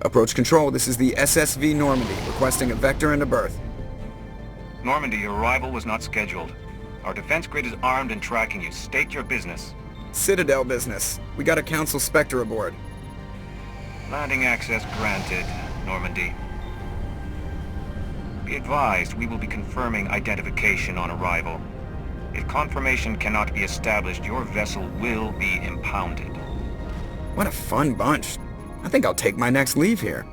Approach Control, this is the SSV Normandy, requesting a vector and a berth. Normandy, your arrival was not scheduled. Our defense grid is armed and tracking you. State your business. Citadel business. We got a Council Spectre aboard. Landing access granted, Normandy. Be advised, we will be confirming identification on arrival. If confirmation cannot be established, your vessel will be impounded. What a fun bunch. I think I'll take my next leave here.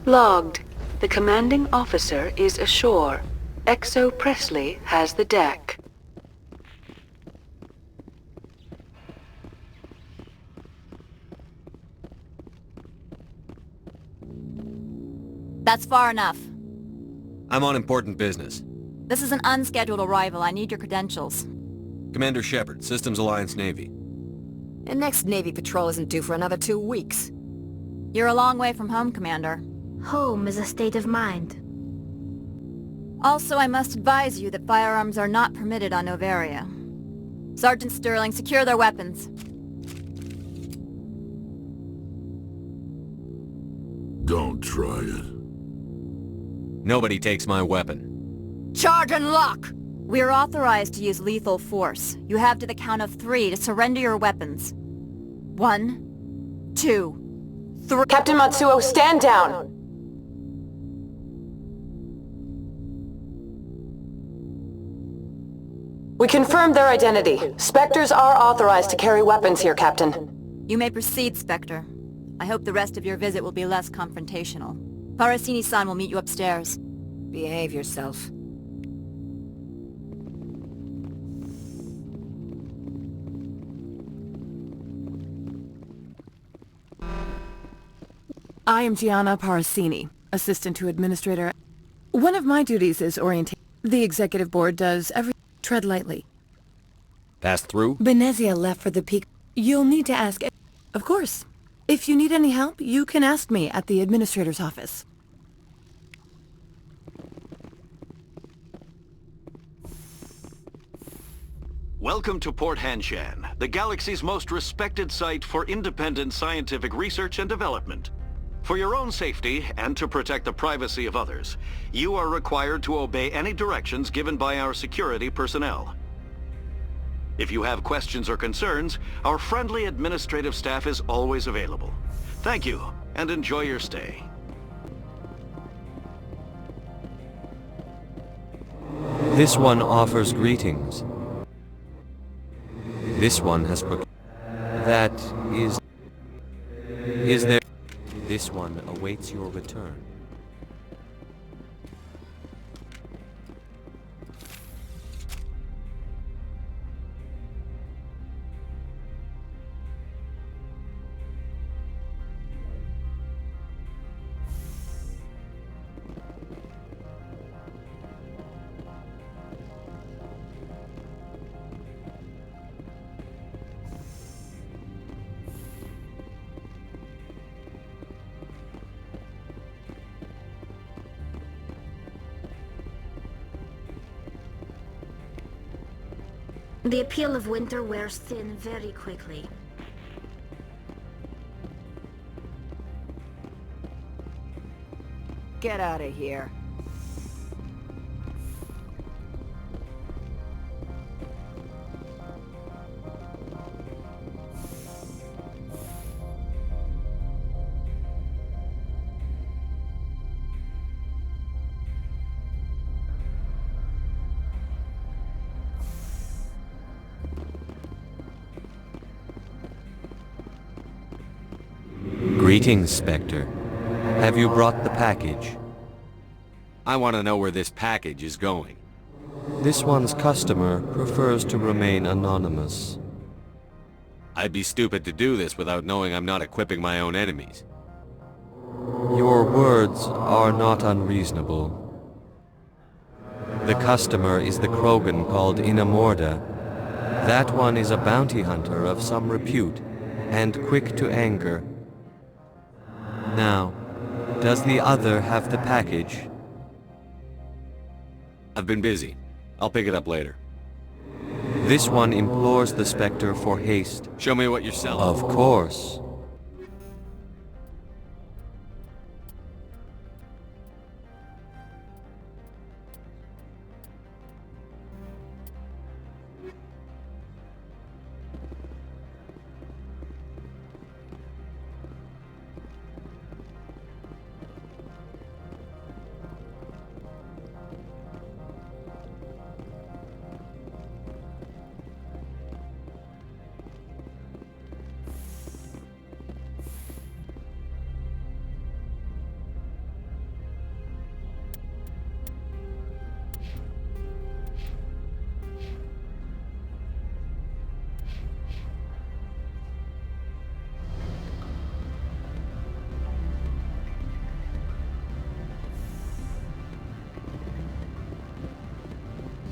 Logged. The commanding officer is ashore. XO Presley has the deck. That's far enough. I'm on important business. This is an unscheduled arrival. I need your credentials. Commander Shepard, Systems Alliance Navy. The next Navy patrol isn't due for another 2 weeks. You're a long way from home, Commander. Home is a state of mind. Also, I must advise you that firearms are not permitted on Novaria. Sergeant Sterling, secure their weapons. Don't try it. Nobody takes my weapon. Charge and lock! We're authorized to use lethal force. You have to the count of 3 to surrender your weapons. 1, 2, 3... Captain Matsuo, stand down! We confirmed their identity. Spectres are authorized to carry weapons here, Captain. You may proceed, Spectre. I hope the rest of your visit will be less confrontational. Parasini-san will meet you upstairs. Behave yourself. I am Gianna Parasini, Assistant to Administrator. One of my duties is orientation. The Executive Board does every... Tread lightly. Pass through? Benezia left for the peak. You'll need to ask... Of course. If you need any help, you can ask me at the Administrator's office. Welcome to Port Hanshan, the galaxy's most respected site for independent scientific research and development. For your own safety, and to protect the privacy of others, you are required to obey any directions given by our security personnel. If you have questions or concerns, our friendly administrative staff is always available. Thank you, and enjoy your stay. This one offers greetings. This one has That is there... This one awaits your return. The appeal of winter wears thin very quickly. Get out of here. Greetings, Spectre. Have you brought the package? I want to know where this package is going. This one's customer prefers to remain anonymous. I'd be stupid to do this without knowing I'm not equipping my own enemies. Your words are not unreasonable. The customer is the Krogan called Inamorda. That one is a bounty hunter of some repute, and quick to anger. Now, does the other have the package? I've been busy. I'll pick it up later. This one implores the Spectre for haste. Show me what you're selling. Of course.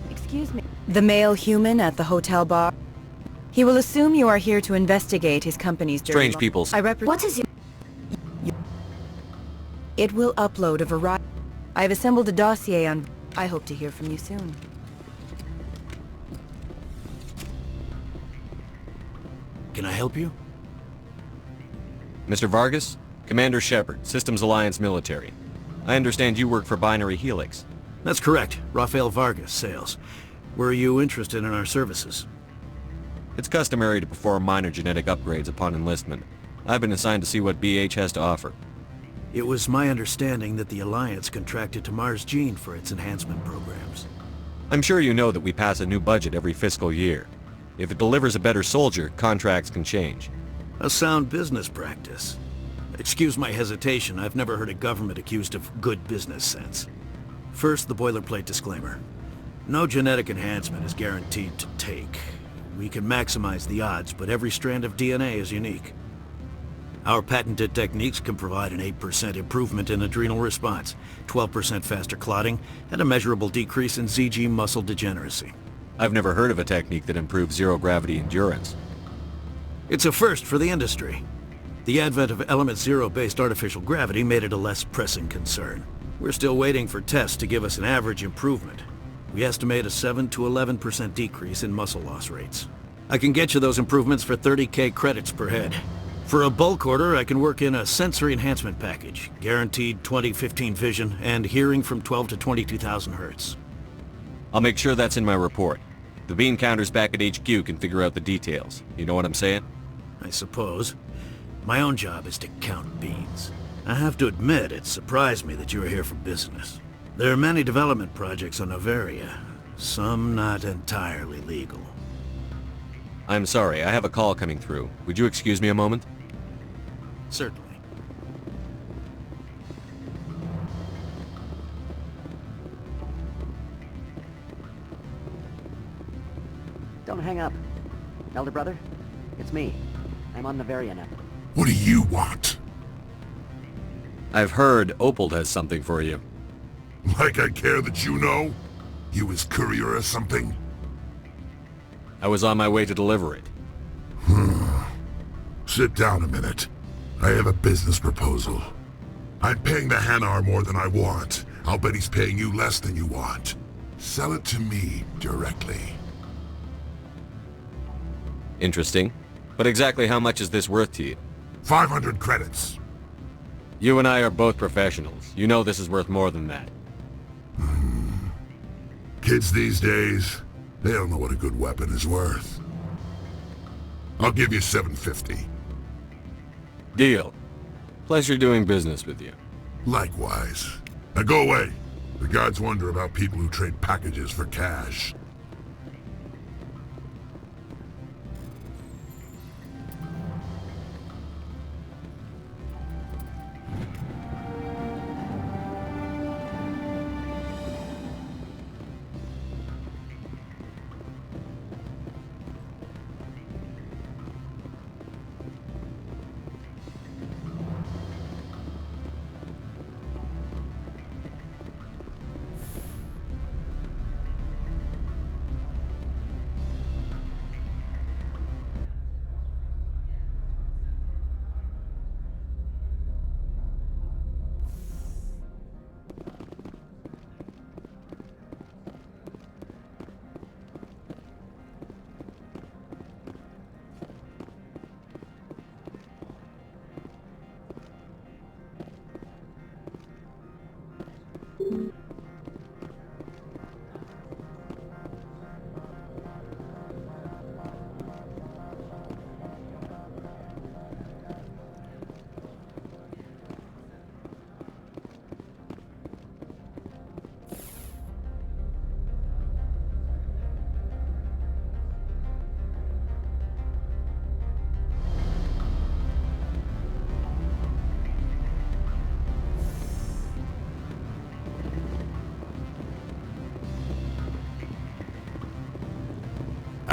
Excuse me. The male human at the hotel bar? He will assume you are here to investigate his company's dirty Strange people. What is it? It will upload a variety. I have assembled a dossier on... I hope to hear from you soon. Can I help you? Mr. Vargas? Commander Shepard, Systems Alliance Military. I understand you work for Binary Helix. That's correct. Rafael Vargas, sales. Were you interested in our services? It's customary to perform minor genetic upgrades upon enlistment. I've been assigned to see what BH has to offer. It was my understanding that the Alliance contracted to Mars Gene for its enhancement programs. I'm sure you know that we pass a new budget every fiscal year. If it delivers a better soldier, contracts can change. A sound business practice. Excuse my hesitation, I've never heard a government accused of good business sense. First, the boilerplate disclaimer. No genetic enhancement is guaranteed to take. We can maximize the odds, but every strand of DNA is unique. Our patented techniques can provide an 8% improvement in adrenal response, 12% faster clotting, and a measurable decrease in ZG muscle degeneracy. I've never heard of a technique that improves zero-gravity endurance. It's a first for the industry. The advent of element zero-based artificial gravity made it a less pressing concern. We're still waiting for tests to give us an average improvement. We estimate a 7 to 11% decrease in muscle loss rates. I can get you those improvements for 30K credits per head. For a bulk order, I can work in a sensory enhancement package, guaranteed 20/15 vision, and hearing from 12 to 22,000 hertz. I'll make sure that's in my report. The bean counters back at HQ can figure out the details. You know what I'm saying? I suppose. My own job is to count beans. I have to admit, it surprised me that you were here for business. There are many development projects on Novaria, some not entirely legal. I'm sorry, I have a call coming through. Would you excuse me a moment? Certainly. Don't hang up. Elder brother, it's me. I'm on Novaria now. What do you want? I've heard Opal has something for you. Like I care that you know? You his courier or something? I was on my way to deliver it. Sit down a minute. I have a business proposal. I'm paying the Hanar more than I want. I'll bet he's paying you less than you want. Sell it to me directly. Interesting. But exactly how much is this worth to you? 500 credits. You and I are both professionals. You know this is worth more than that. Kids these days, they don't know what a good weapon is worth. I'll give you 750. Deal. Pleasure doing business with you. Likewise. Now go away. The gods wonder about people who trade packages for cash.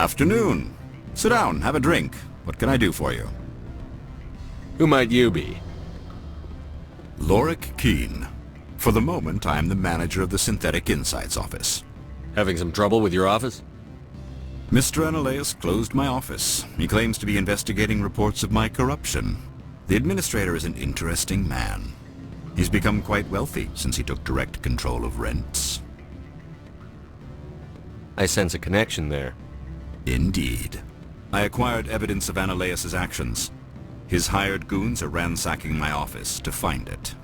Afternoon. Sit down, have a drink. What can I do for you? Who might you be? Lorik Keene. For the moment, I am the manager of the Synthetic Insights office. Having some trouble with your office? Mr. Analeas closed my office. He claims to be investigating reports of my corruption. The administrator is an interesting man. He's become quite wealthy since he took direct control of rents. I sense a connection there. Indeed. I acquired evidence of Analeas' actions. His hired goons are ransacking my office to find it.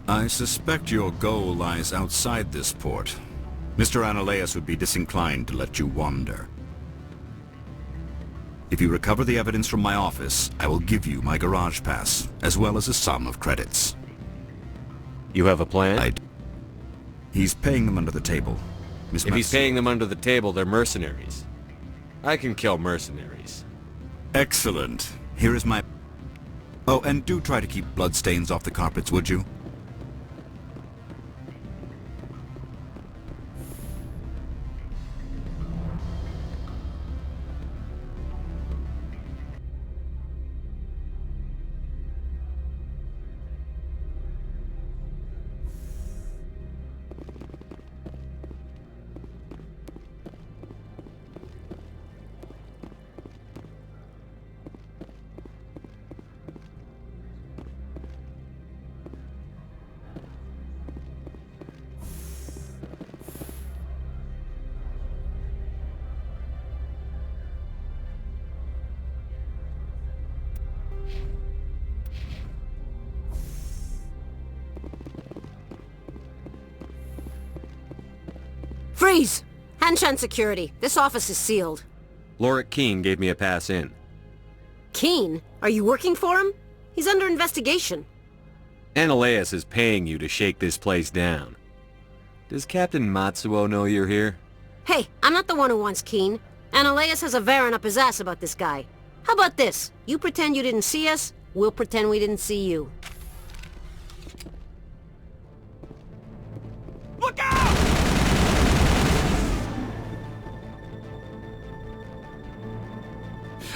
I suspect your goal lies outside this port. Mr. Analeas would be disinclined to let you wander. If you recover the evidence from my office, I will give you my garage pass, as well as a sum of credits. You have a plan? He's paying them under the table. If he's paying them under the table, they're mercenaries. I can kill mercenaries. Excellent. Here is my... Oh, and do try to keep bloodstains off the carpets, would you? Freeze! Hanshan security. This office is sealed. Lorik Keene gave me a pass in. Keene? Are you working for him? He's under investigation. Analeas is paying you to shake this place down. Does Captain Matsuo know you're here? Hey, I'm not the one who wants Keene. Analeas has a Varen up his ass about this guy. How about this? You pretend you didn't see us, we'll pretend we didn't see you. Look out!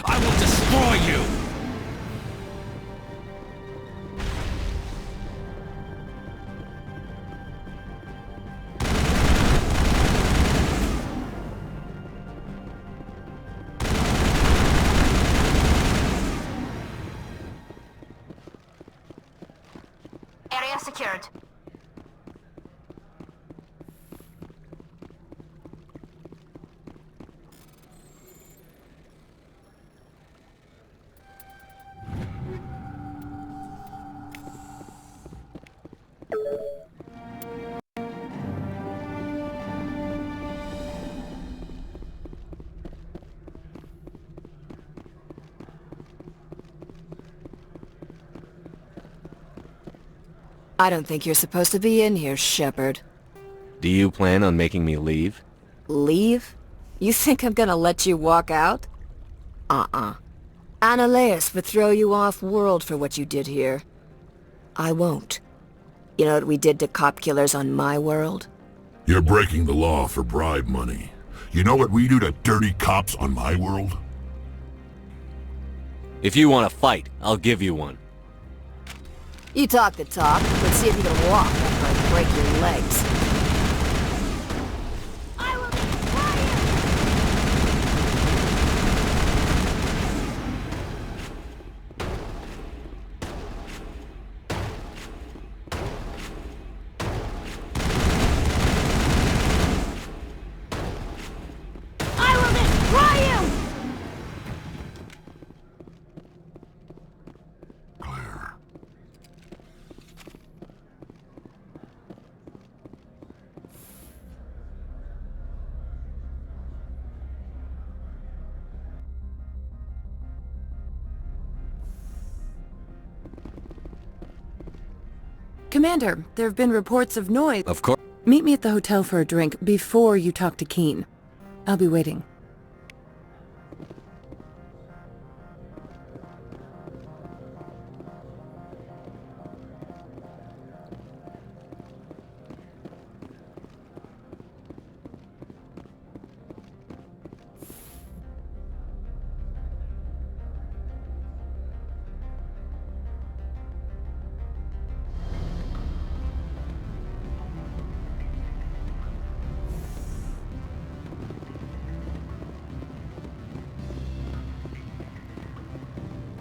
I will destroy you! Area secured. I don't think you're supposed to be in here, Shepard. Do you plan on making me leave? Leave? You think I'm gonna let you walk out? Analeas would throw you off-world for what you did here. I won't. You know what we did to cop killers on my world? You're breaking the law for bribe money. You know what we do to dirty cops on my world? If you want to fight, I'll give you one. You talk the talk, but see if you can walk after I break your legs. Commander, there have been reports of noise. Of course. Meet me at the hotel for a drink before you talk to Keene. I'll be waiting.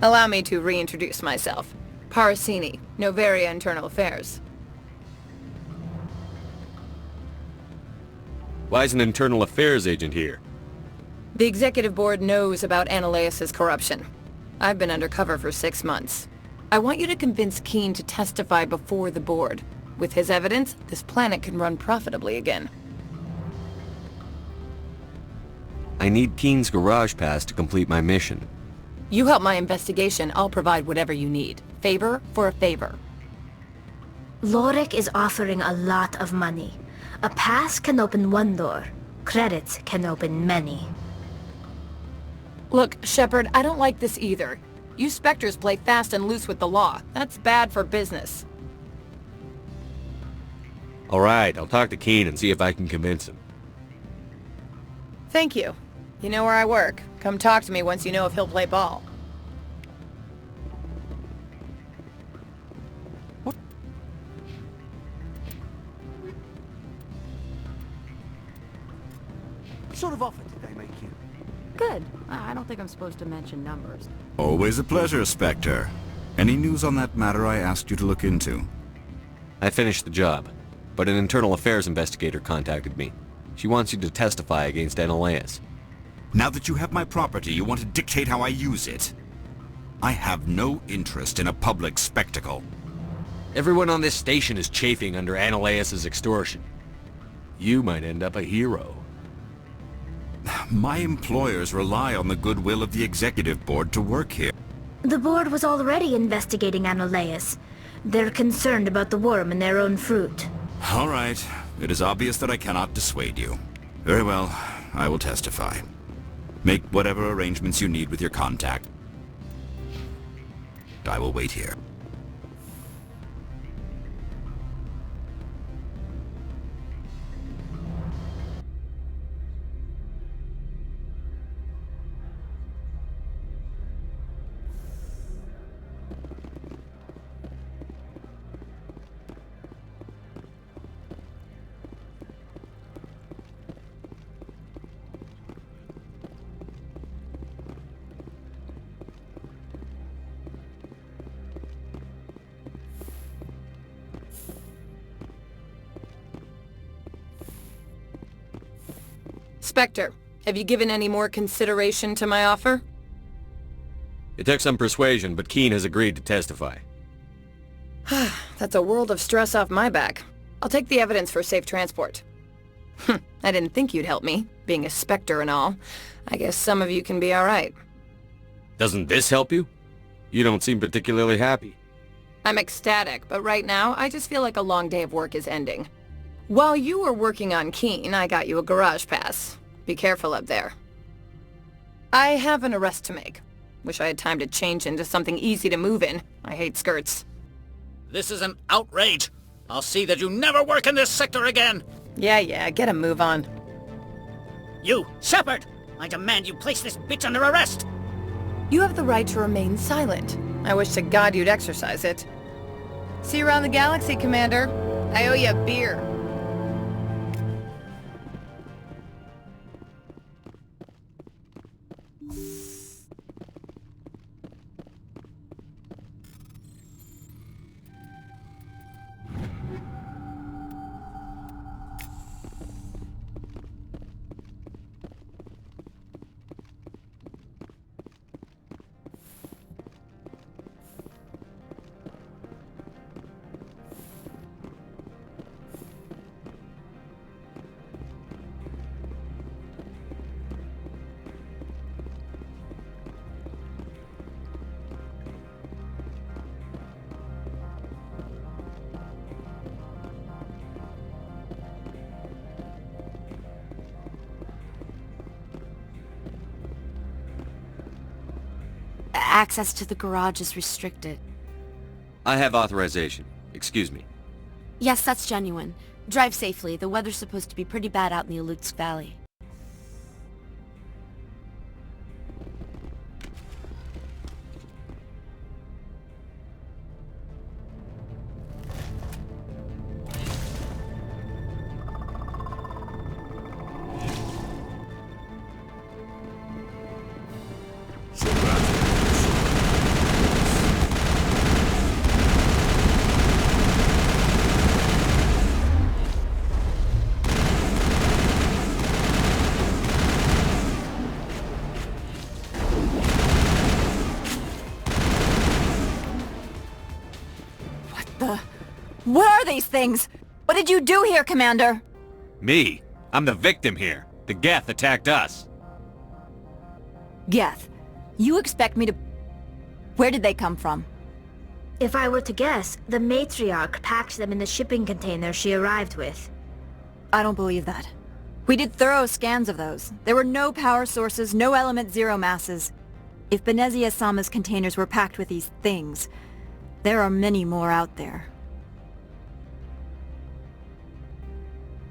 Allow me to reintroduce myself. Parasini, Novaria Internal Affairs. Why is an internal affairs agent here? The executive board knows about Ananias' corruption. I've been undercover for 6 months. I want you to convince Keene to testify before the board. With his evidence, this planet can run profitably again. I need Keene's garage pass to complete my mission. You help my investigation, I'll provide whatever you need. Favor for a favor. Lorik is offering a lot of money. A pass can open one door. Credits can open many. Look, Shepard, I don't like this either. You Spectres play fast and loose with the law. That's bad for business. Alright, I'll talk to Keene and see if I can convince him. Thank you. You know where I work. Come talk to me once you know if he'll play ball. What sort of offer did they make you? Good. I don't think I'm supposed to mention numbers. Always a pleasure, Spectre. Any news on that matter I asked you to look into? I finished the job, but an internal affairs investigator contacted me. She wants you to testify against Ananias. Now that you have my property, you want to dictate how I use it? I have no interest in a public spectacle. Everyone on this station is chafing under Ananias' extortion. You might end up a hero. My employers rely on the goodwill of the executive board to work here. The board was already investigating Ananias. They're concerned about the worm in their own fruit. All right. It is obvious that I cannot dissuade you. Very well. I will testify. Make whatever arrangements you need with your contact. I will wait here. Spectre, have you given any more consideration to my offer? It took some persuasion, but Keene has agreed to testify. That's a world of stress off my back. I'll take the evidence for safe transport. I didn't think you'd help me, being a Spectre and all. I guess some of you can be alright. Doesn't this help you? You don't seem particularly happy. I'm ecstatic, but right now, I just feel like a long day of work is ending. While you were working on Keene, I got you a garage pass. Be careful up there. I have an arrest to make. Wish I had time to change into something easy to move in. I hate skirts. This is an outrage. I'll see that you never work in this sector again. Yeah, get a move on. You, Shepard! I demand you place this bitch under arrest! You have the right to remain silent. I wish to God you'd exercise it. See you around the galaxy, Commander. I owe you a beer. Access to the garage is restricted. I have authorization. Excuse me. Yes, that's genuine. Drive safely. The weather's supposed to be pretty bad out in the Alutsk Valley. What are these things? What did you do here, Commander? Me? I'm the victim here. The Geth attacked us. Geth, you expect me to... Where did they come from? If I were to guess, the matriarch packed them in the shipping container she arrived with. I don't believe that. We did thorough scans of those. There were no power sources, no element zero masses. If Benezia-sama's containers were packed with these things, there are many more out there.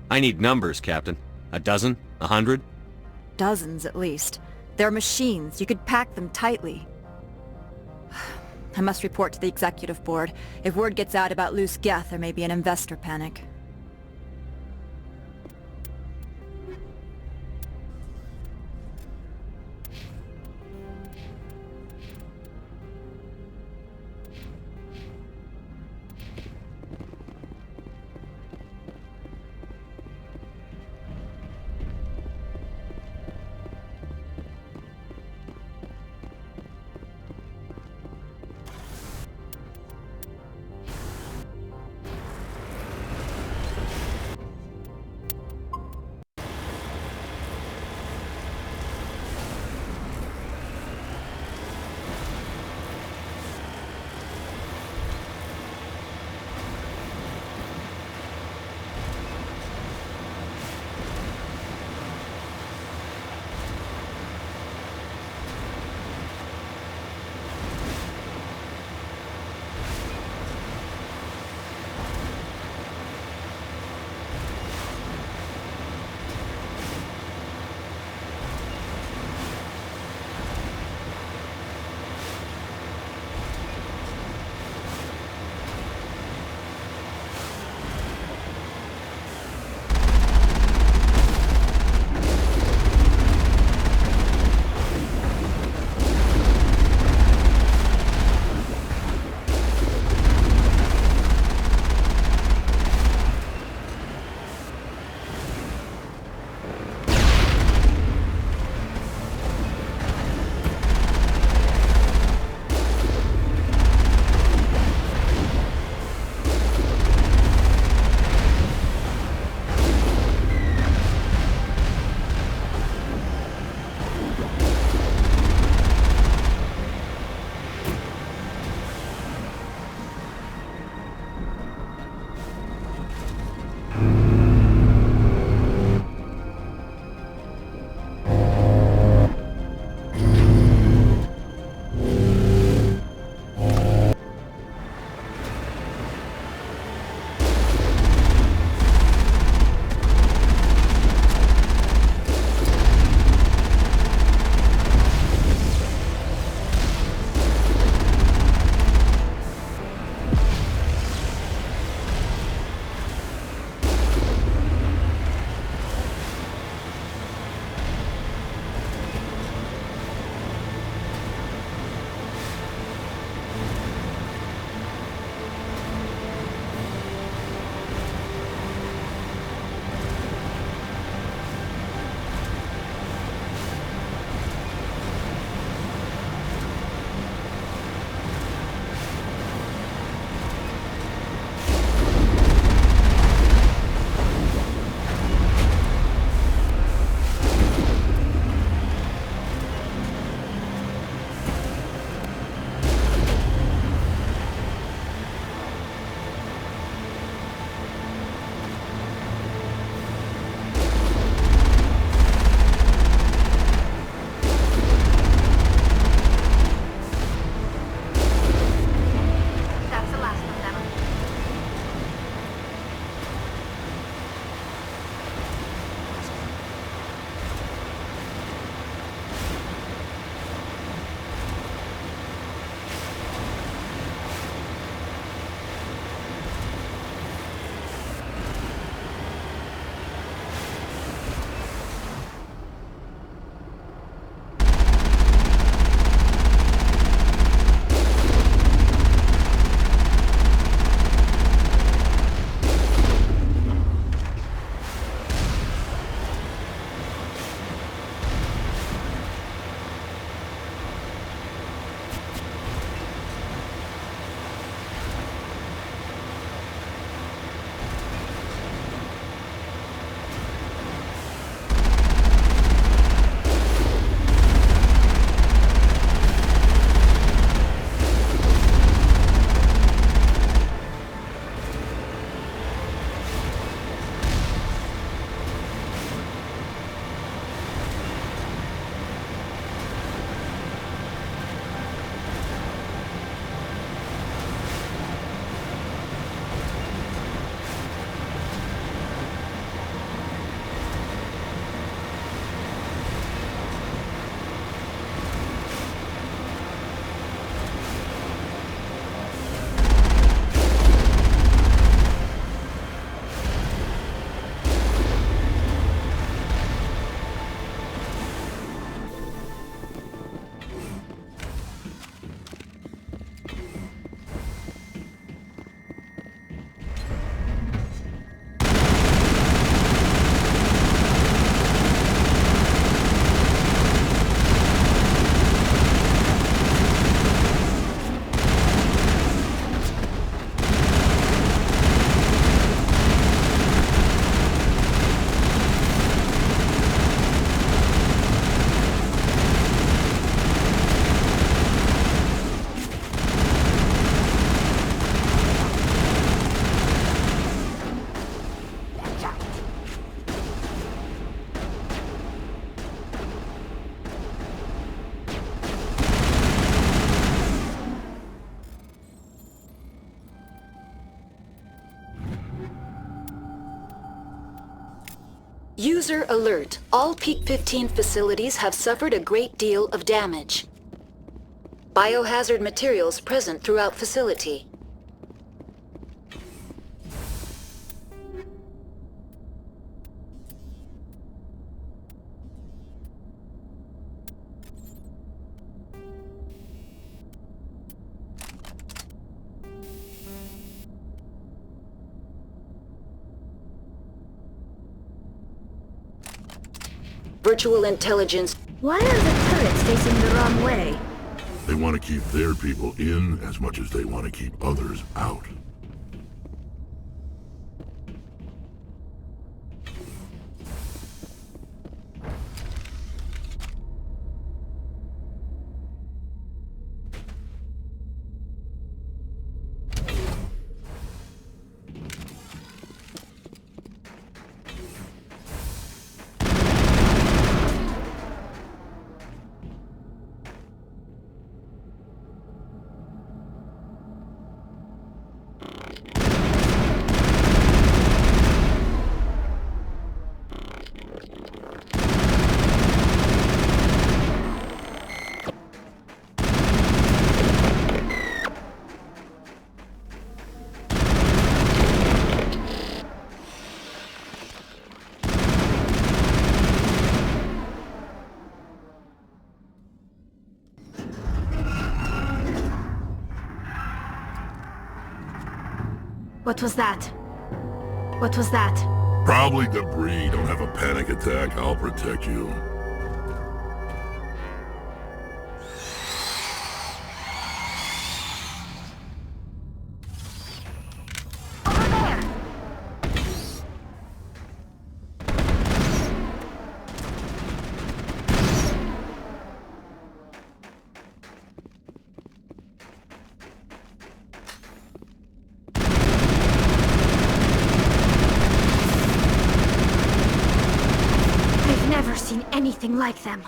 I need numbers, Captain. A dozen? 100? Dozens, at least. They're machines. You could pack them tightly. I must report to the executive board. If word gets out about loose Geth, there may be an investor panic. User alert. All Peak 15 facilities have suffered a great deal of damage. Biohazard materials present throughout facility. Virtual intelligence. Why are the turrets facing the wrong way? They want to keep their people in as much as they want to keep others out. What was that? What was that? Probably debris. Don't have a panic attack. I'll protect you. Anything like them.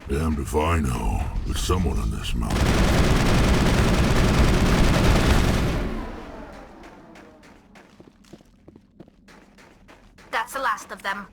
Damned if I know. There's someone on this mountain. That's the last of them.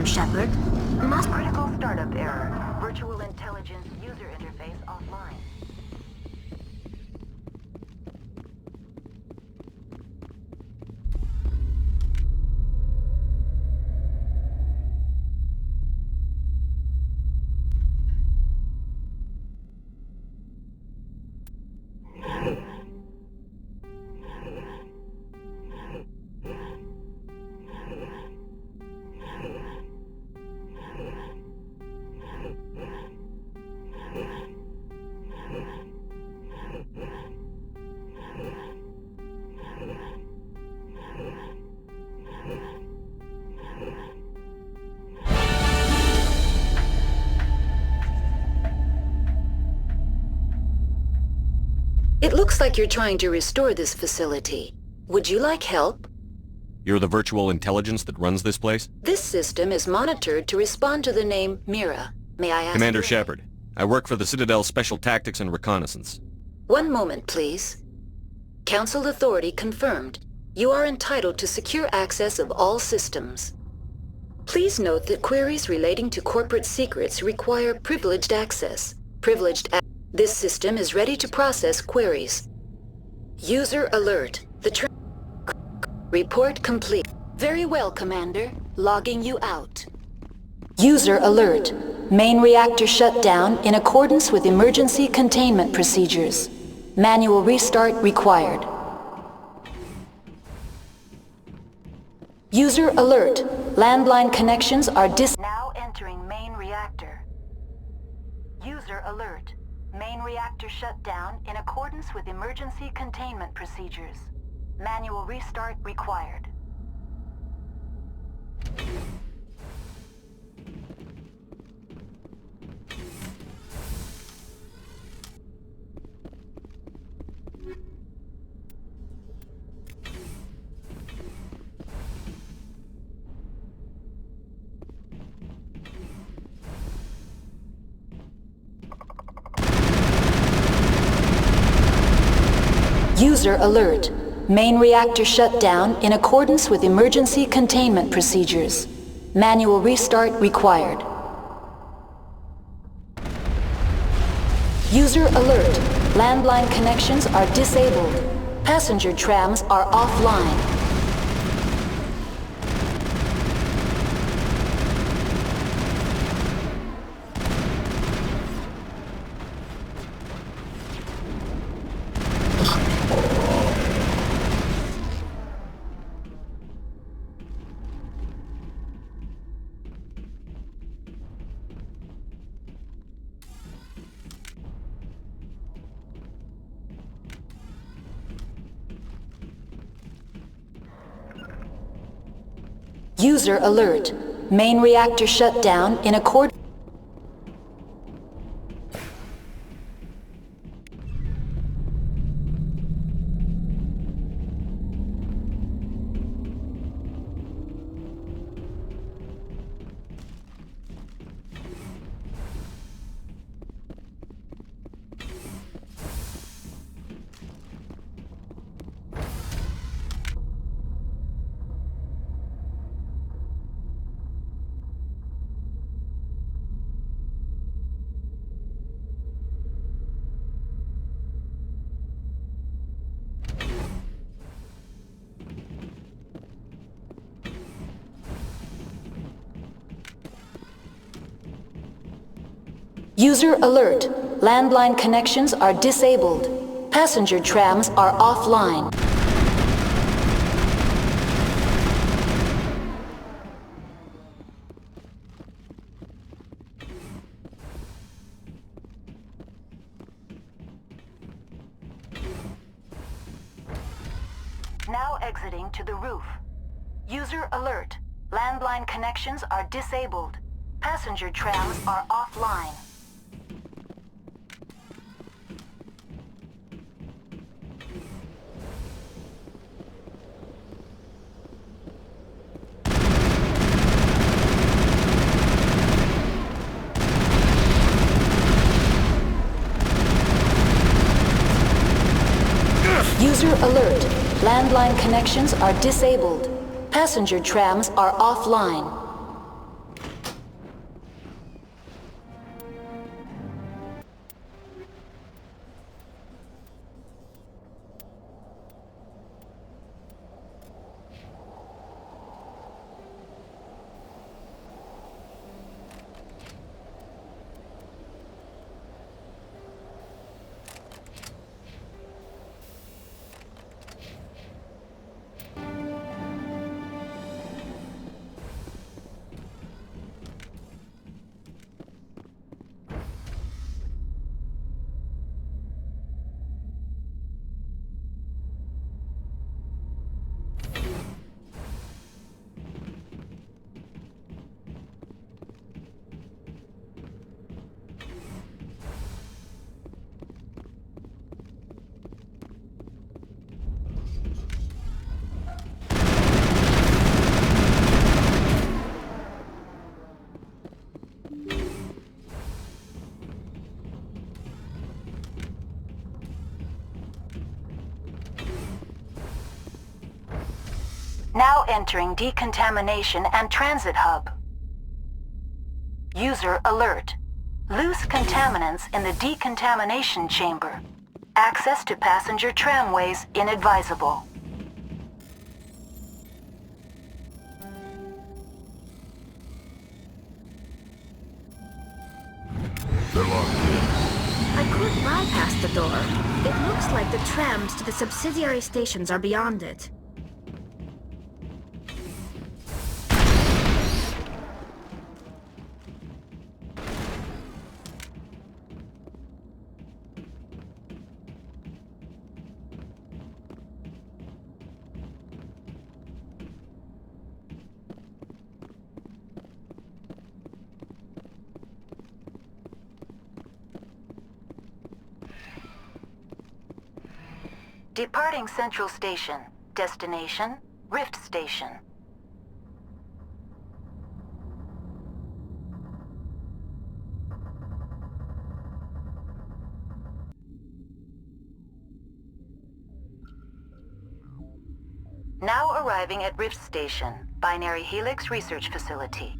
Shepard. Critical startup error. Virtual intelligence user interface offline. It looks like you're trying to restore this facility. Would you like help? You're the virtual intelligence that runs this place? This system is monitored to respond to the name Mira. May I ask Commander you? Shepard. I work for the Citadel's Special Tactics and Reconnaissance. One moment, please. Council authority confirmed. You are entitled to secure access of all systems. Please note that queries relating to corporate secrets require privileged access. This system is ready to process queries. User alert. Report complete. Very well, Commander. Logging you out. User alert. Main reactor shut down in accordance with emergency containment procedures. Manual restart required. User alert. Landline connections are now entering main reactor. User alert. Main reactor shut down in accordance with emergency containment procedures. Manual restart required. User alert. Main reactor shut down in accordance with emergency containment procedures. Manual restart required. User alert. Landline connections are disabled. Passenger trams are offline. User alert. Main reactor shut down in accordance. User alert. Landline connections are disabled. Passenger trams are offline. Now exiting to the roof. User alert. Landline connections are disabled. Passenger trams are offline. User alert. Landline connections are disabled. Passenger trams are offline. Now entering decontamination and transit hub. User alert. Loose contaminants in the decontamination chamber. Access to passenger tramways inadvisable. They're locked in. I could bypass the door. It looks like the trams to the subsidiary stations are beyond it. Departing Central Station. Destination, Rift Station. Now arriving at Rift Station, Binary Helix Research Facility.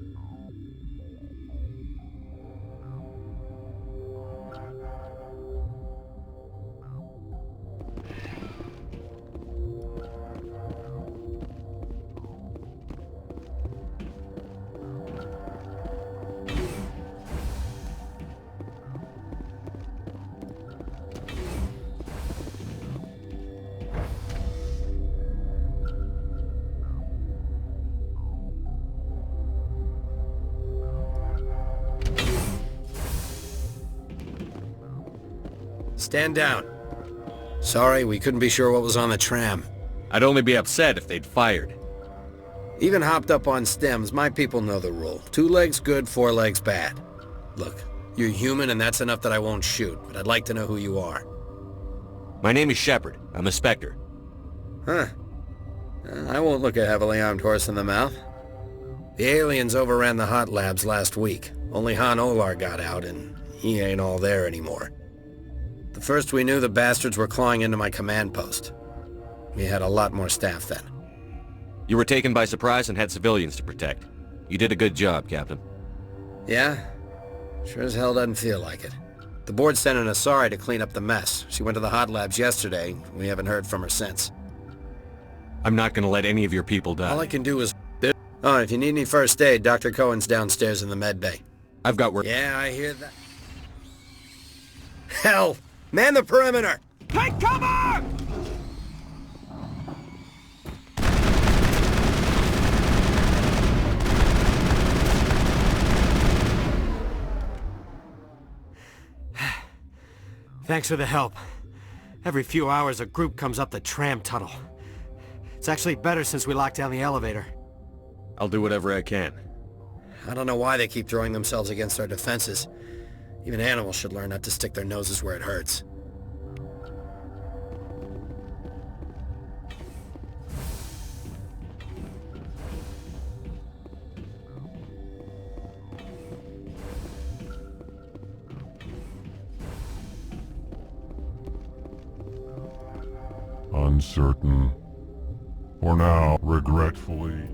Stand down. Sorry, we couldn't be sure what was on the tram. I'd only be upset if they'd fired. Even hopped up on stems, my people know the rule. 2 legs good, 4 legs bad. Look, you're human and that's enough that I won't shoot, but I'd like to know who you are. My name is Shepard. I'm a Spectre. Huh. I won't look a heavily armed horse in the mouth. The aliens overran the hot labs last week. Only Han Olar got out, and he ain't all there anymore. The first we knew, the bastards were clawing into my command post. We had a lot more staff then. You were taken by surprise and had civilians to protect. You did a good job, Captain. Yeah? Sure as hell doesn't feel like it. The board sent an Asari to clean up the mess. She went to the hot labs yesterday. We haven't heard from her since. I'm not gonna let any of your people die. All I can do is... Oh, if you need any first aid, Dr. Cohen's downstairs in the med bay. I've got work. Yeah, I hear that. Hell! Man the perimeter! Take cover! Thanks for the help. Every few hours a group comes up the tram tunnel. It's actually better since we locked down the elevator. I'll do whatever I can. I don't know why they keep throwing themselves against our defenses. Even animals should learn not to stick their noses where it hurts. Uncertain. For now, regretfully.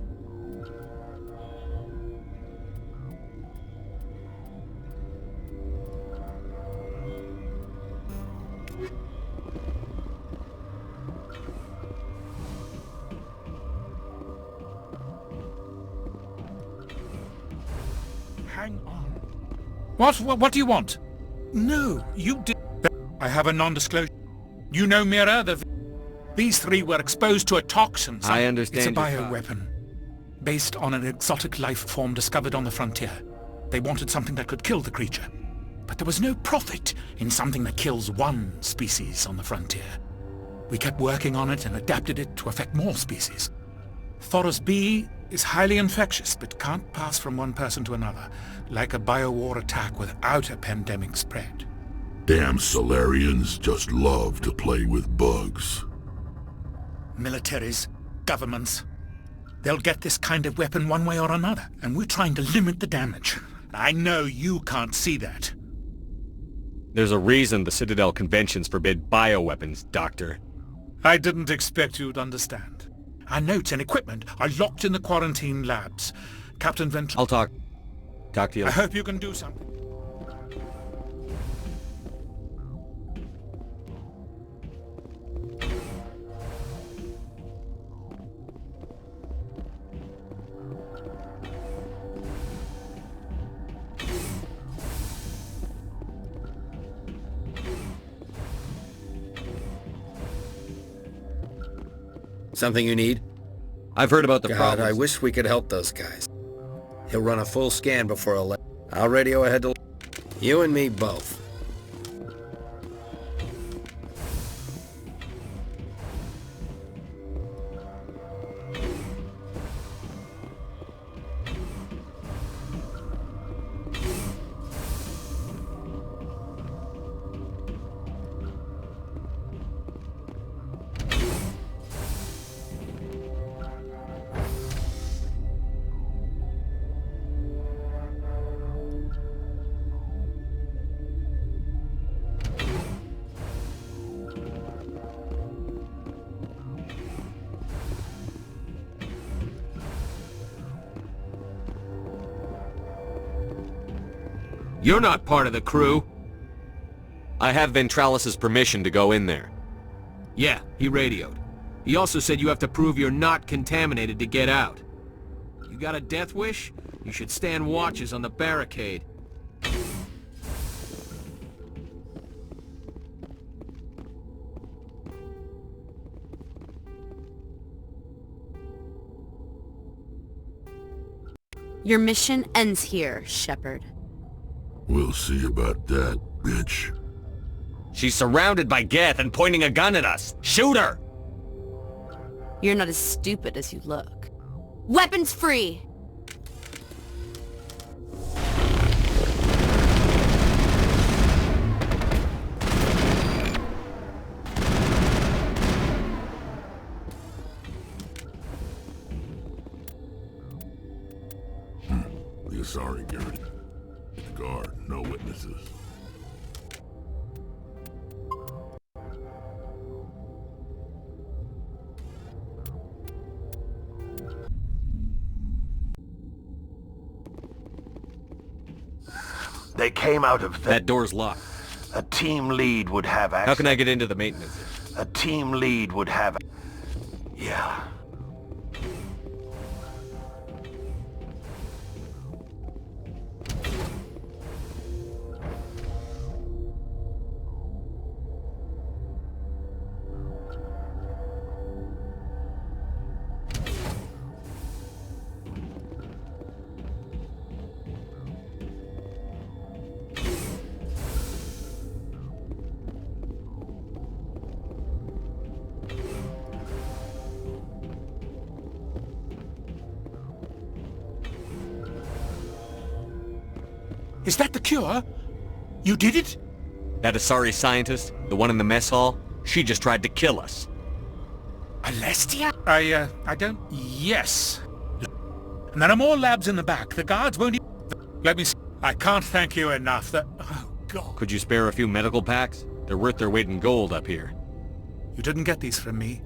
Hang on. What do you want? No, you did... I have a non-disclosure. You know Mira, These 3 were exposed to a toxin. I understand. It's a bioweapon, based on an exotic life form discovered on the frontier. They wanted something that could kill the creature. But there was no profit in something that kills one species on the frontier. We kept working on it and adapted it to affect more species. Thoros B is highly infectious, but can't pass from one person to another, like a biowar attack without a pandemic spread. Damn Solarians just love to play with bugs. Militaries, governments, they'll get this kind of weapon one way or another, and we're trying to limit the damage. I know you can't see that. There's a reason the Citadel conventions forbid bioweapons, Doctor. I didn't expect you'd understand. Our notes and equipment are locked in the quarantine labs. Captain Ventral... I'll talk to you. I hope you can do something. Something you need? I've heard about the God, problems. I wish we could help those guys. He'll run a full scan before I'll radio ahead to... You and me both. You're not part of the crew. I have Ventralis's permission to go in there. Yeah, he radioed. He also said you have to prove you're not contaminated to get out. You got a death wish? You should stand watches on the barricade. Your mission ends here, Shepard. We'll see about that, bitch. She's surrounded by Geth and pointing a gun at us. Shoot her! You're not as stupid as you look. Weapons free! The Asari guarantee. Guard, no witnesses. They came out of That door's locked. A team lead would have access. How can I get into the maintenance? A team lead would have... Yeah. Is that the cure? You did it? That Asari scientist, the one in the mess hall, she just tried to kill us. Alestia? I don't... Yes. And there are more labs in the back. The guards won't even... Let me see. I can't thank you enough. Oh, God. Could you spare a few medical packs? They're worth their weight in gold up here. You didn't get these from me.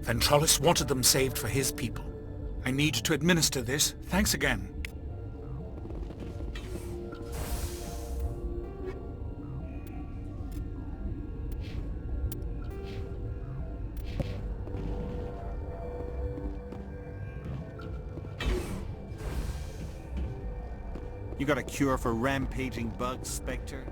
Ventralist wanted them saved for his people. I need to administer this. Thanks again. You got a cure for rampaging bugs, Spectre?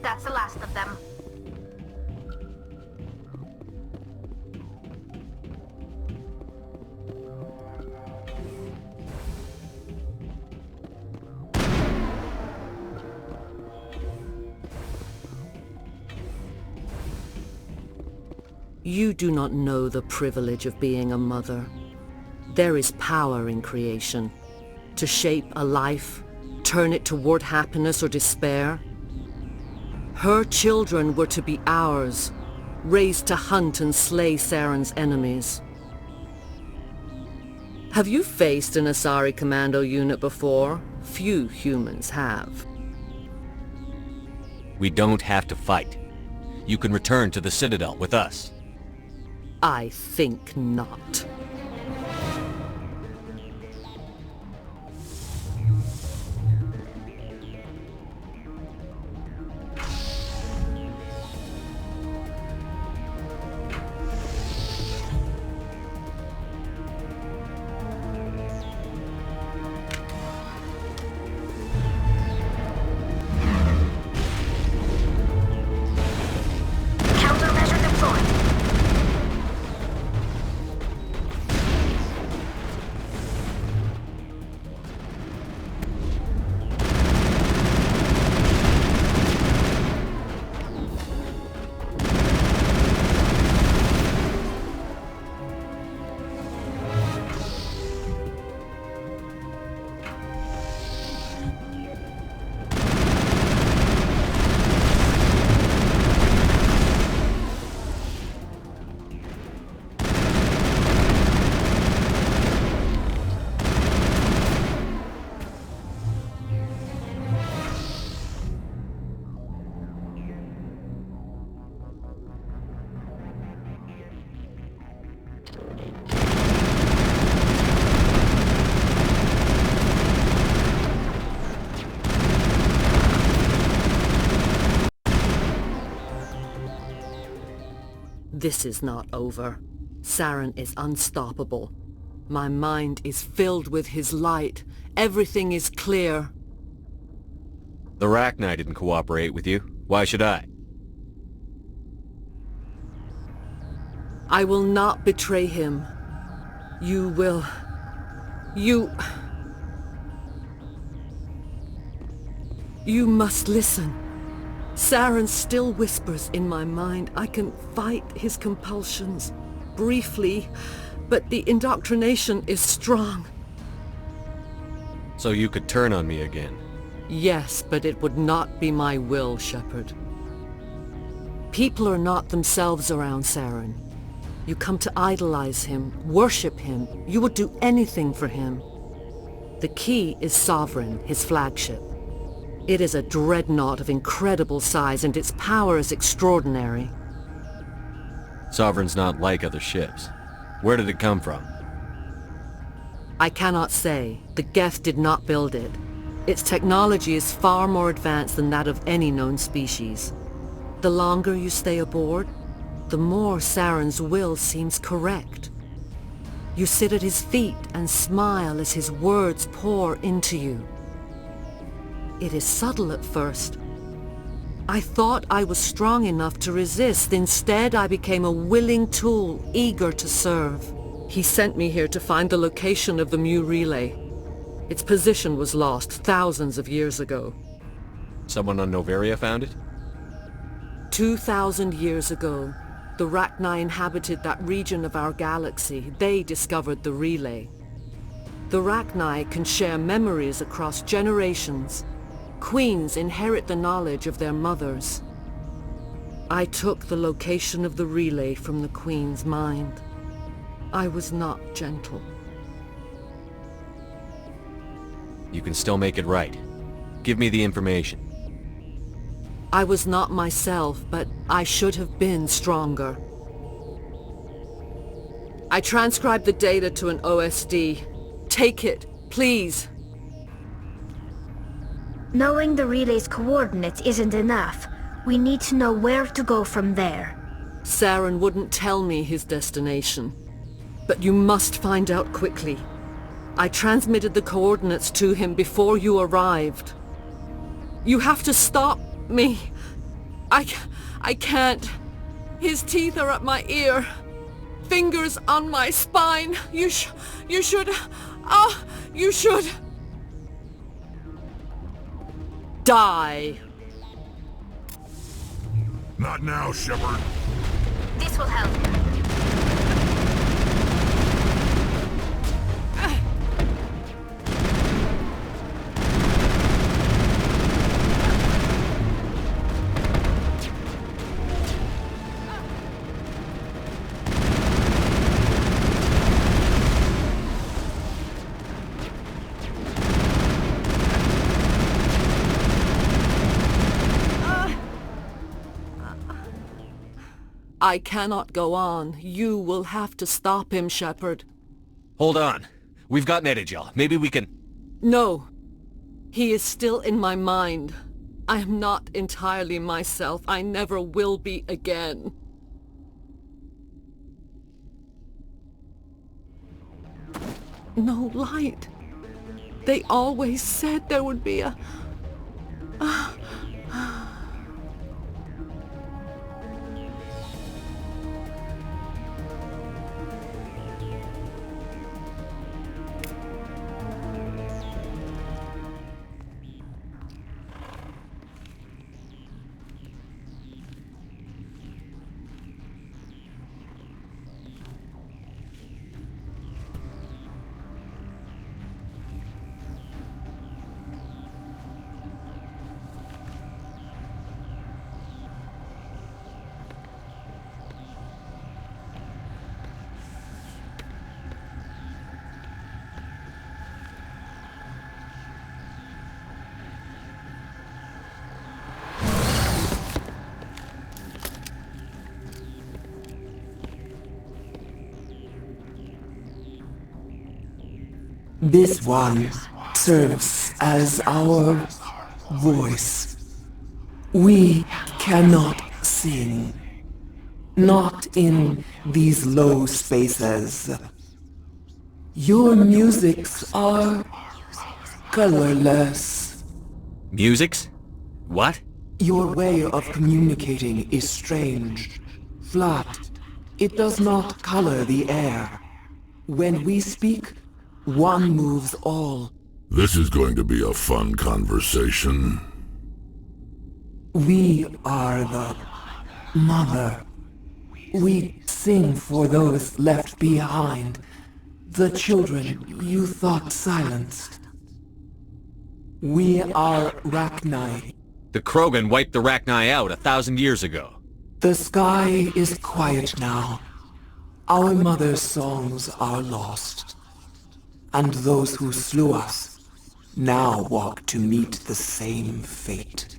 That's the last of them. You do not know the privilege of being a mother. There is power in creation. To shape a life, turn it toward happiness or despair. Her children were to be ours, raised to hunt and slay Saren's enemies. Have you faced an Asari commando unit before? Few humans have. We don't have to fight. You can return to the Citadel with us. I think not. This is not over. Saren is unstoppable. My mind is filled with his light. Everything is clear. The Rachni didn't cooperate with you. Why should I? I will not betray him. You will... You must listen. Saren still whispers in my mind. I can fight his compulsions, briefly, but the indoctrination is strong. So you could turn on me again? Yes, but it would not be my will, Shepard. People are not themselves around Saren. You come to idolize him, worship him. You would do anything for him. The key is Sovereign, his flagship. It is a dreadnought of incredible size, and its power is extraordinary. Sovereign's not like other ships. Where did it come from? I cannot say. The Geth did not build it. Its technology is far more advanced than that of any known species. The longer you stay aboard, the more Saren's will seems correct. You sit at his feet and smile as his words pour into you. It is subtle at first. I thought I was strong enough to resist. Instead, I became a willing tool, eager to serve. He sent me here to find the location of the Mu relay. Its position was lost thousands of years ago. Someone on Noveria found it? 2,000 years ago, the Rachni inhabited that region of our galaxy. They discovered the relay. The Rachni can share memories across generations. Queens inherit the knowledge of their mothers. I took the location of the relay from the Queen's mind. I was not gentle. You can still make it right. Give me the information. I was not myself, but I should have been stronger. I transcribed the data to an OSD. Take it, please. Knowing the relay's coordinates isn't enough. We need to know where to go from there. Saren wouldn't tell me his destination. But you must find out quickly. I transmitted the coordinates to him before you arrived. You have to stop me. I can't. His teeth are at my ear. Fingers on my spine. You should... you should... Die. Not now, Shepard. This will help. I cannot go on. You will have to stop him, Shepard. Hold on. We've got Netagel. Maybe we can... No. He is still in my mind. I am not entirely myself. I never will be again. No light. They always said there would be a... This one serves as our voice. We cannot sing. Not in these low spaces. Your musics are colorless. Musics? What? Your way of communicating is strange, flat. It does not color the air. When we speak, one moves all. This is going to be a fun conversation. We are the mother. We sing for those left behind, the children you thought silenced. We are Rachni. The Krogan wiped the Rachni out 1,000 years ago. The sky is quiet now. Our mother's songs are lost. And those who slew us now walk to meet the same fate.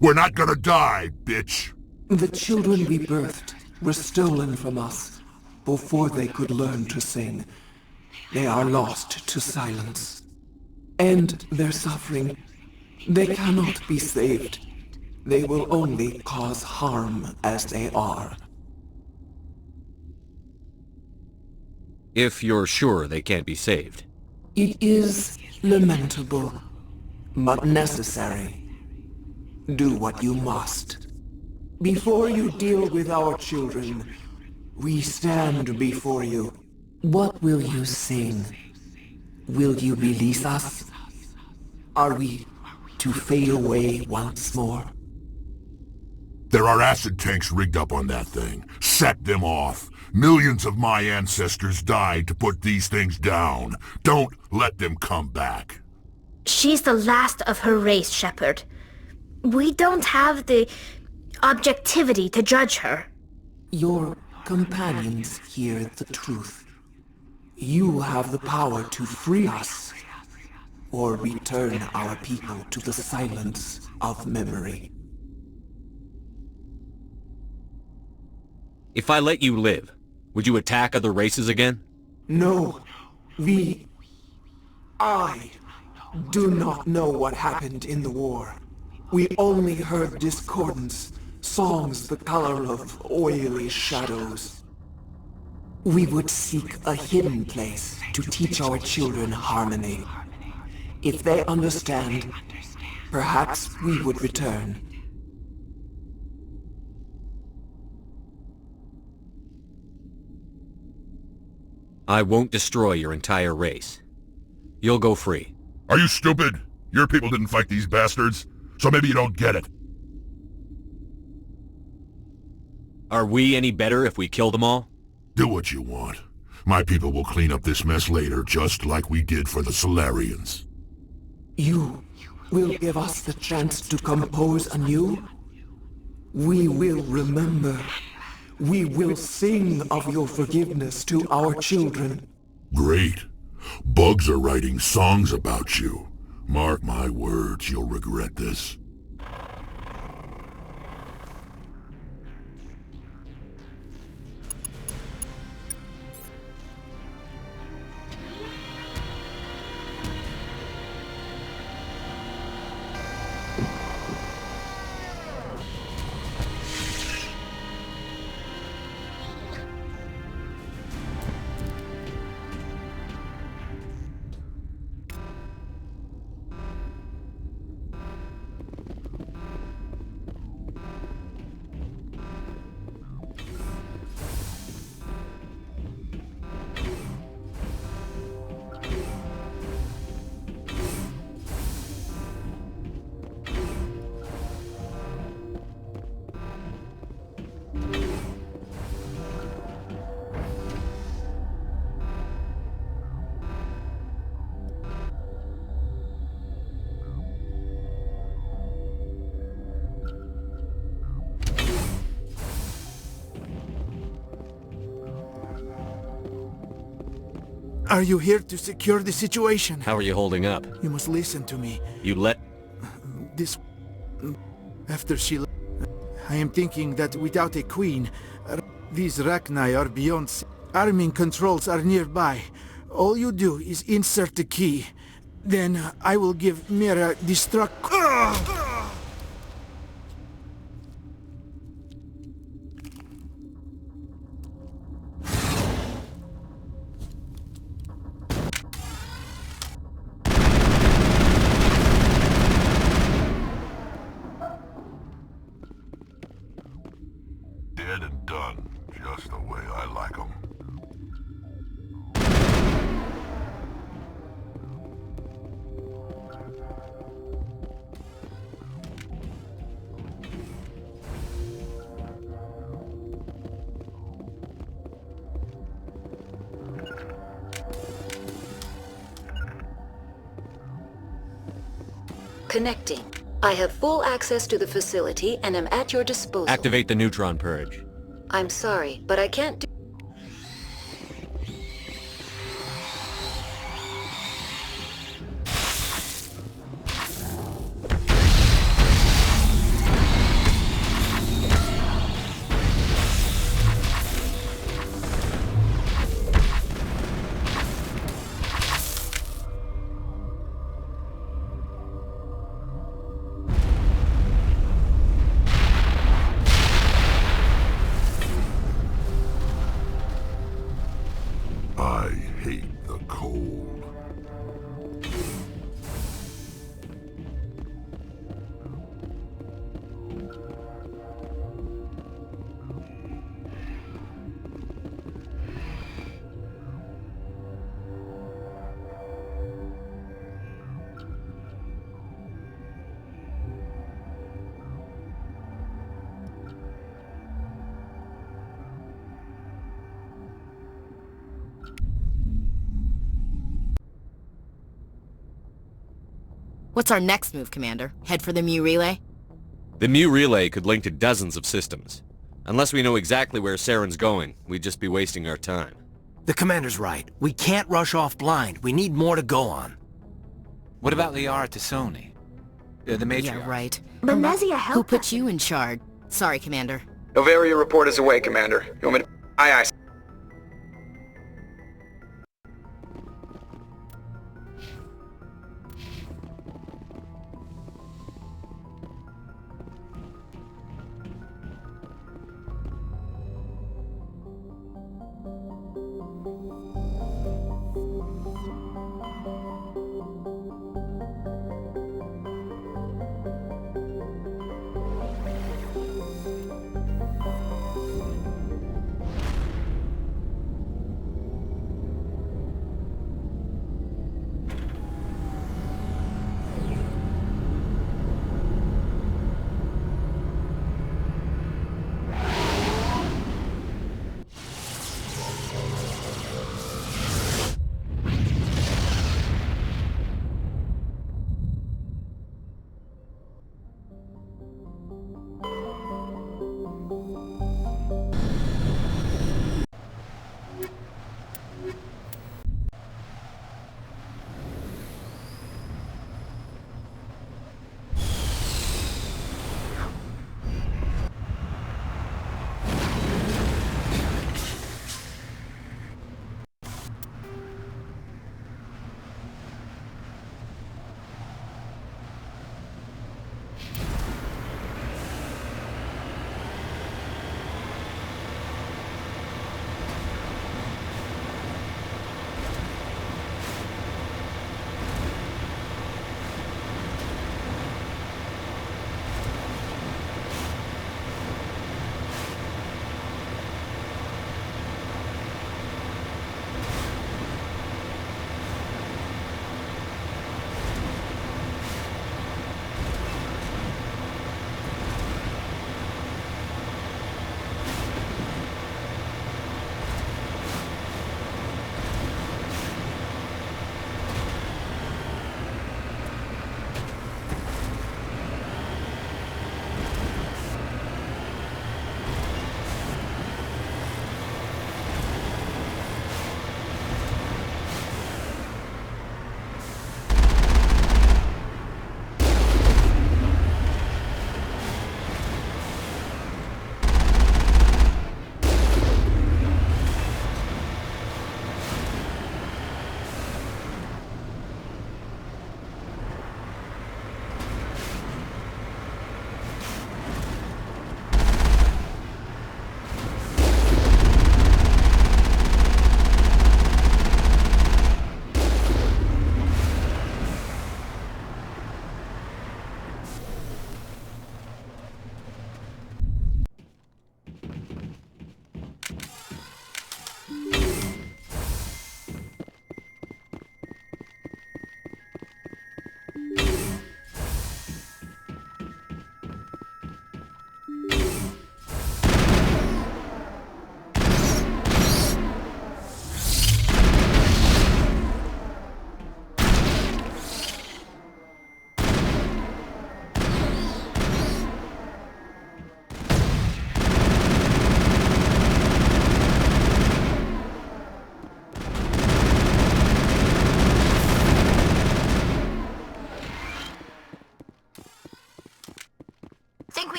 We're not gonna die, bitch! The children we birthed were stolen from us before they could learn to sing. They are lost to silence. End their suffering. They cannot be saved. They will only cause harm as they are. If you're sure they can't be saved. It is lamentable, but necessary. Do what you must. Before you deal with our children, we stand before you. What will you sing? Will you release us? Are we to fade away once more? There are acid tanks rigged up on that thing. Set them off. Millions of my ancestors died to put these things down. Don't let them come back. She's the last of her race, Shepard. We don't have the objectivity to judge her. Your companions hear the truth. You have the power to free us, or return our people to the silence of memory. If I let you live, would you attack other races again? No, I do not know what happened in the war. We only heard discordance, songs the color of oily shadows. We would seek a hidden place to teach our children harmony. If they understand, perhaps we would return. I won't destroy your entire race. You'll go free. Are you stupid? Your people didn't fight these bastards, so maybe you don't get it. Are we any better if we kill them all? Do what you want. My people will clean up this mess later, just like we did for the Solarians. You will give us the chance to compose anew? We will remember. We will sing of your forgiveness to our children. Great. Bugs are writing songs about you. Mark my words, you'll regret this. Are you here to secure the situation? How are you holding up? You must listen to me. You let... This... After she... I am thinking that without a queen, these Rachni are beyond... Arming controls are nearby. All you do is insert the key. Then I will give Mira destruct... Connecting. I have full access to the facility and am at your disposal. Activate the neutron purge. I'm sorry, but I can't do... I hate the cold. What's our next move, Commander? Head for the Mu relay? The Mu relay could link to dozens of systems. Unless we know exactly where Saren's going, we'd just be wasting our time. The Commander's right. We can't rush off blind. We need more to go on. What about Liara Tassoni? The matriarch? Yeah, right. Benezia helped Who put you in charge? Sorry, Commander. Novaria report is away, Commander. You want me to... Aye, aye.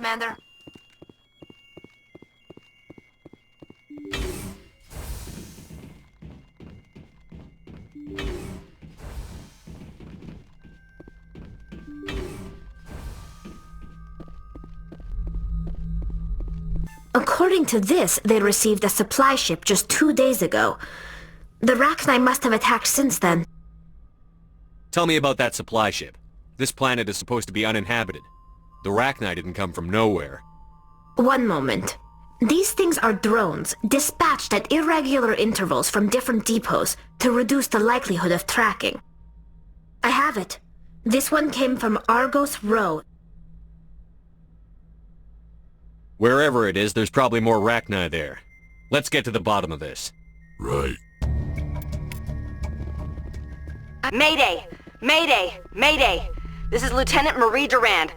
Commander. According to this, they received a supply ship just 2 days ago. The Rachni must have attacked since then. Tell me about that supply ship. This planet is supposed to be uninhabited. The Rachni didn't come from nowhere. One moment. These things are drones, dispatched at irregular intervals from different depots to reduce the likelihood of tracking. I have it. This one came from Argos Row. Wherever it is, there's probably more Rachni there. Let's get to the bottom of this. Right. Mayday! Mayday! Mayday! This is Lieutenant Marie Durand.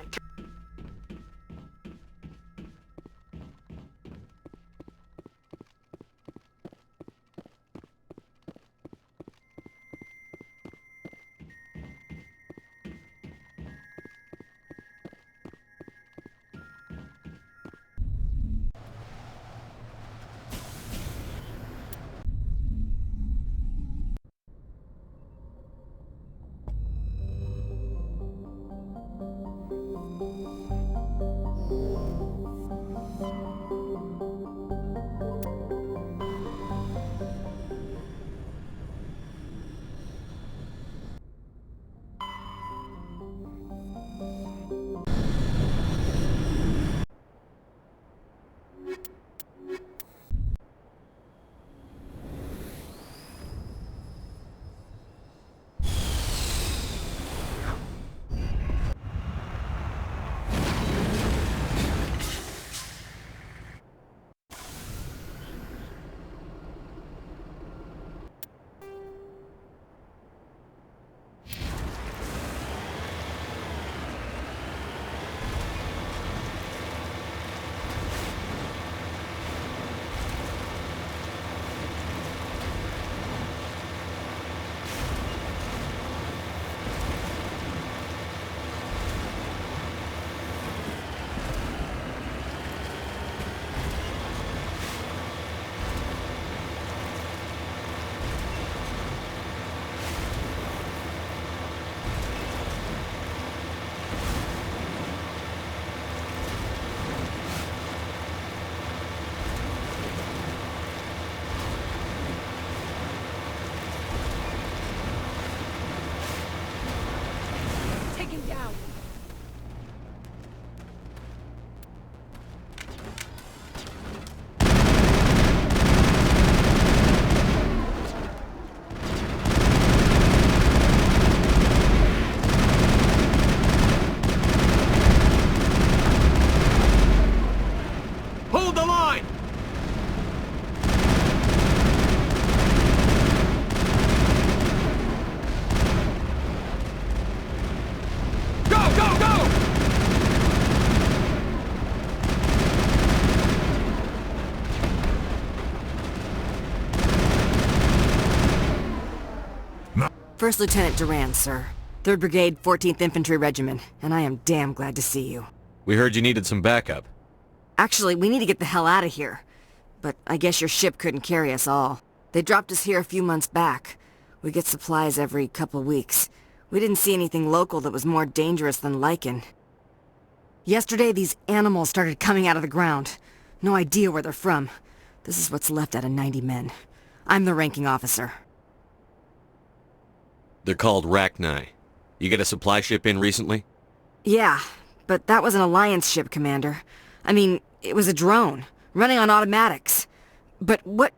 First Lieutenant Durand, sir. 3rd Brigade, 14th Infantry Regiment, and I am damn glad to see you. We heard you needed some backup. Actually, we need to get the hell out of here. But I guess your ship couldn't carry us all. They dropped us here a few months back. We get supplies every couple weeks. We didn't see anything local that was more dangerous than lichen. Yesterday, these animals started coming out of the ground. No idea where they're from. This is what's left out of 90 men. I'm the ranking officer. They're called Rachni. You get a supply ship in recently? Yeah, but that was an Alliance ship, Commander. I mean, it was a drone, running on automatics. But what...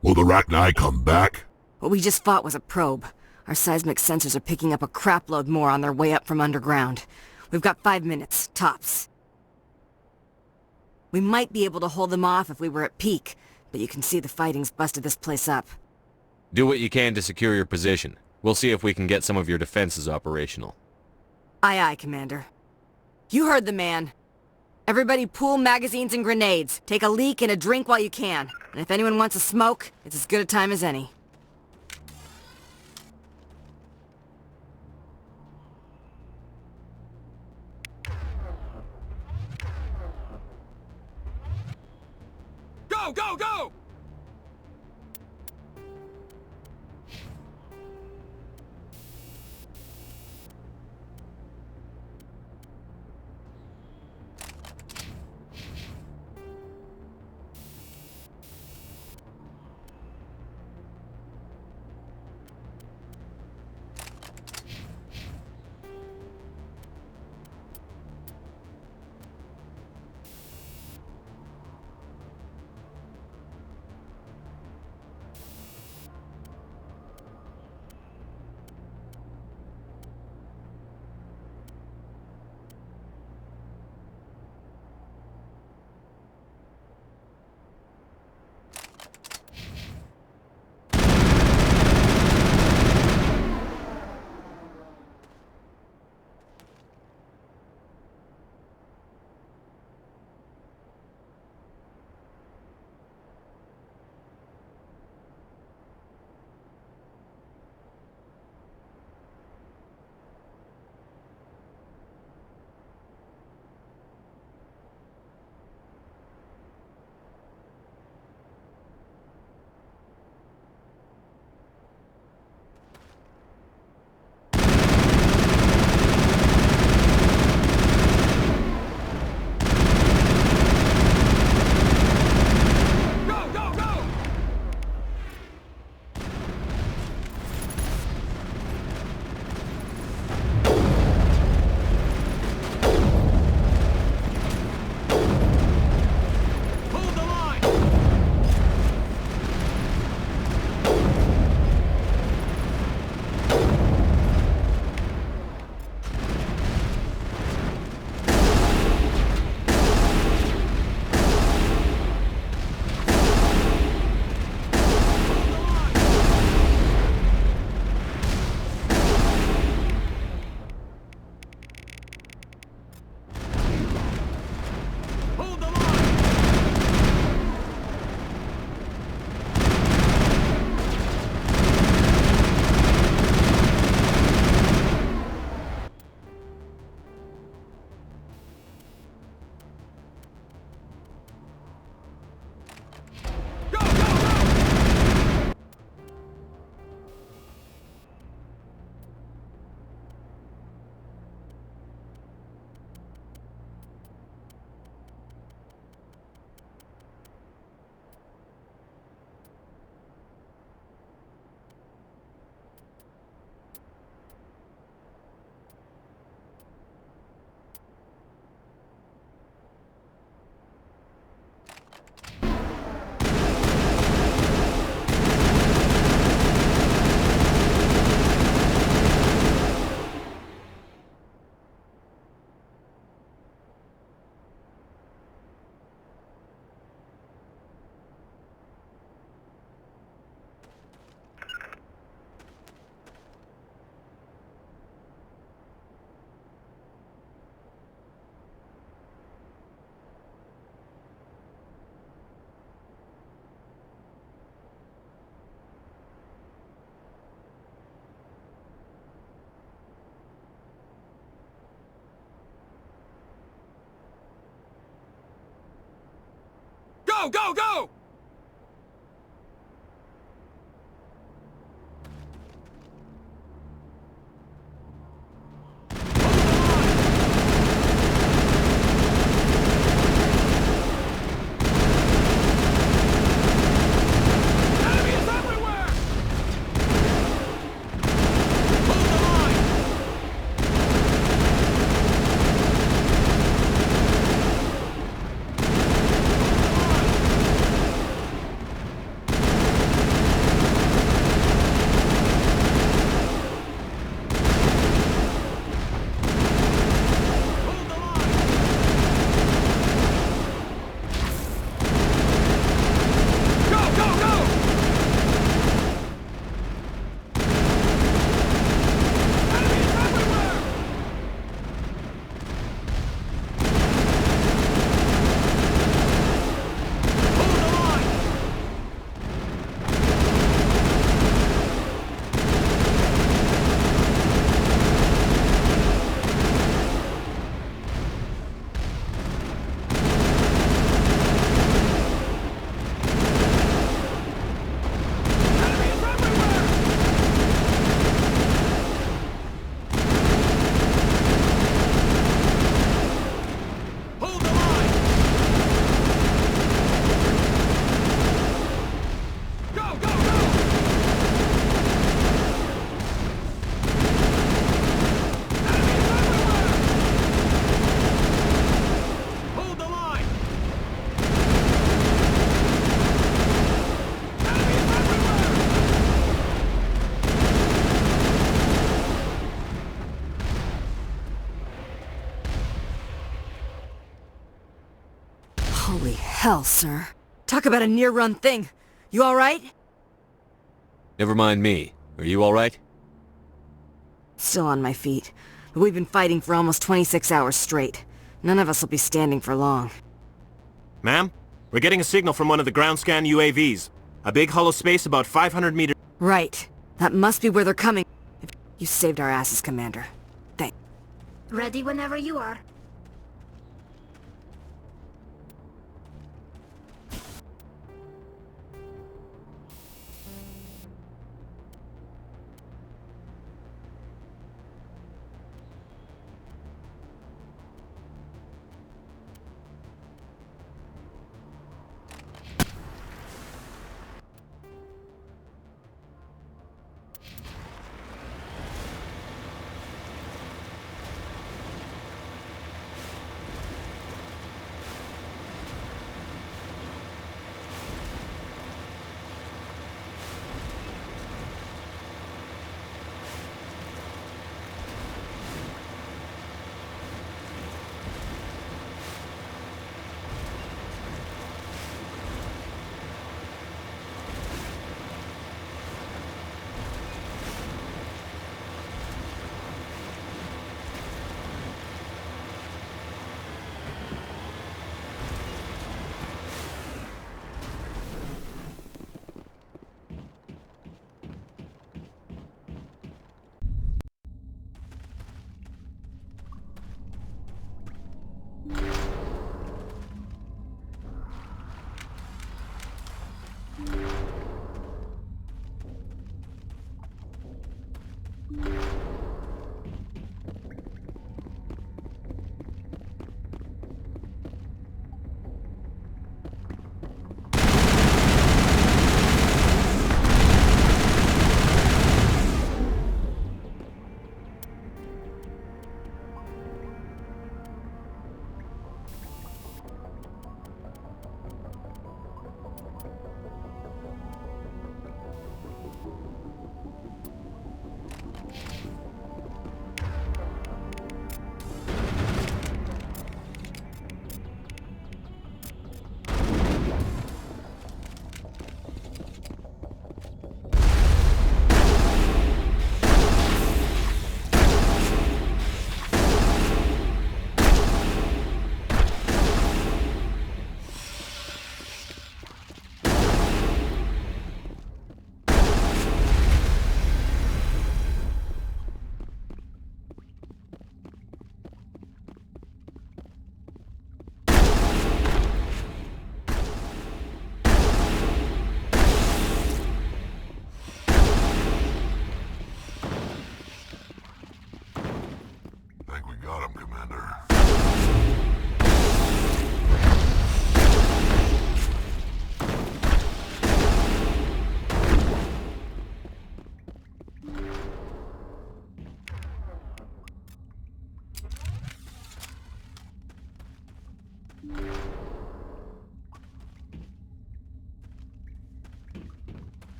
Will the Rachni come back? What we just fought was a probe. Our seismic sensors are picking up a crapload more on their way up from underground. We've got 5 minutes, tops. We might be able to hold them off if we were at peak, but you can see the fighting's busted this place up. Do what you can to secure your position. We'll see if we can get some of your defenses operational. Aye, aye, Commander. You heard the man. Everybody pool magazines and grenades. Take a leak and a drink while you can. And if anyone wants a smoke, it's as good a time as any. Go, go, go! Holy hell, sir. Talk about a near-run thing. You alright? Never mind me. Are you alright? Still on my feet. But we've been fighting for almost 26 hours straight. None of us will be standing for long. Ma'am? We're getting a signal from one of the ground scan UAVs. A big hollow space about 500 meters... Right. That must be where they're coming. You saved our asses, Commander. Thanks. Ready whenever you are.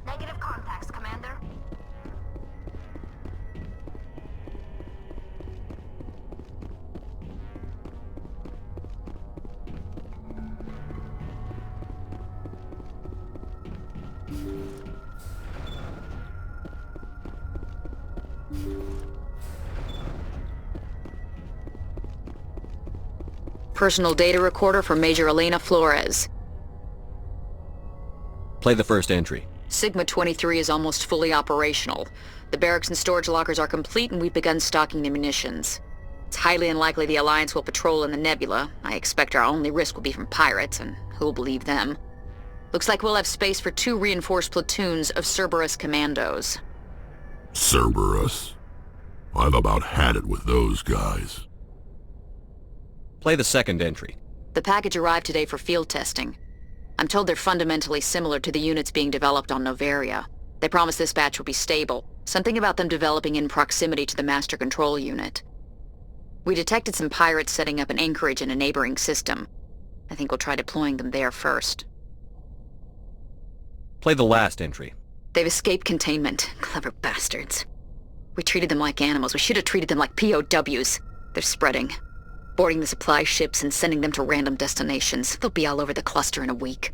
Negative contacts, Commander. Personal data recorder for Major Elena Flores. Play the first entry. Sigma 23 is almost fully operational. The barracks and storage lockers are complete and we've begun stocking the munitions. It's highly unlikely the Alliance will patrol in the nebula. I expect our only risk will be from pirates, and who'll believe them? Looks like we'll have space for 2 reinforced platoons of Cerberus commandos. Cerberus? I've about had it with those guys. Play the second entry. The package arrived today for field testing. I'm told they're fundamentally similar to the units being developed on Novaria. They promise this batch will be stable. Something about them developing in proximity to the master control unit. We detected some pirates setting up an anchorage in a neighboring system. I think we'll try deploying them there first. Play the last entry. They've escaped containment. Clever bastards. We treated them like animals. We should have treated them like POWs. They're spreading. Boarding the supply ships and sending them to random destinations. They'll be all over the cluster in a week.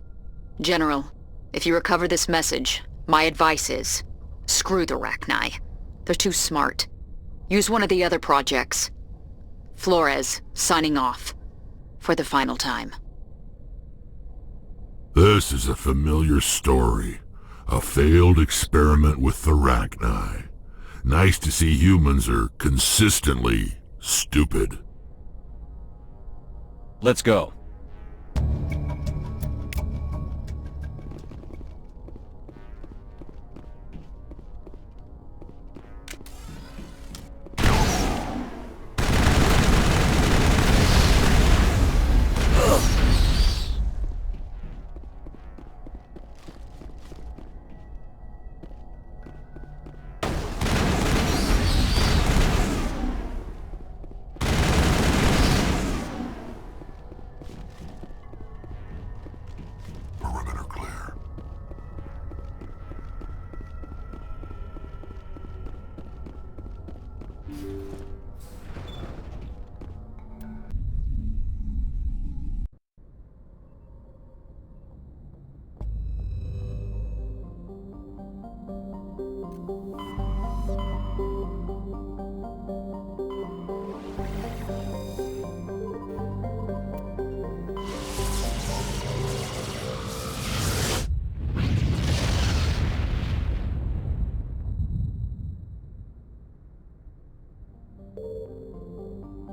General, if you recover this message, my advice is, screw the Rachni. They're too smart. Use one of the other projects. Flores, signing off. For the final time. This is a familiar story. A failed experiment with the Rachni. Nice to see humans are consistently stupid. Let's go. Perimeter clear.